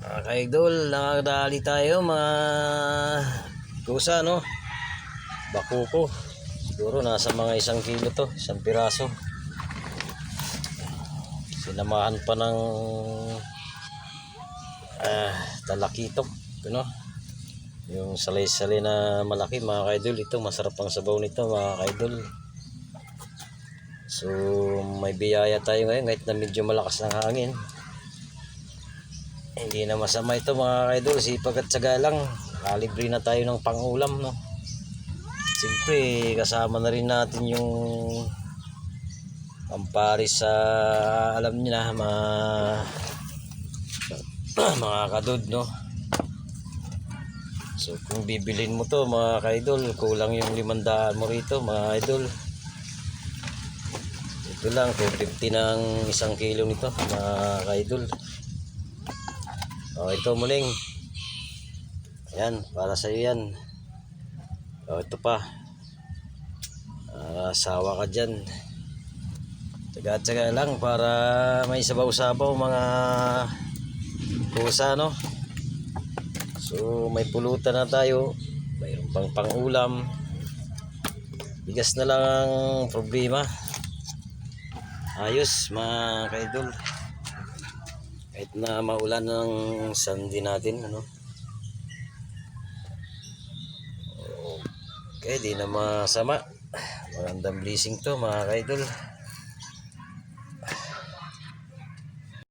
Mga kaidol, nakadali tayo mga kusa, no? Bakuko. Siguro nasa mga 1 kilo to, 1 piraso. Sinamahan pa ng talakitok, no? Yung salay-salay na malaki, mga kaidol. Ito masarap ang sabaw nito, mga kaidol. So may biyaya tayo ngayon kahit na medyo malakas ng hangin. Hindi na masama ito, mga kaidol. Sipag at tsaga lang. Kalibre na tayo ng pangulam, no? Siyempre kasama na rin natin yung pamparis sa alam niyo na mga kadod, no? So kung bibilhin mo to, mga kaidol, kulang yung 500 mo rito, mga idol. Ito lang 250 ng 1 kilo nito, mga kaidol. Ito muling. Ayan, para sa iyo yan. Ito pa. Sawa ka dyan. Tsaga-tsaga lang para may sabaw-sabaw, mga pusa, no? So may pulutan na tayo. Mayroon pang pangulam. Bigas na lang ang problema. Ayos, mga kaidol. Kahit na maulan ng sandi natin, ano? Okay, di na masama. Magandang blessing to, mga kaidol.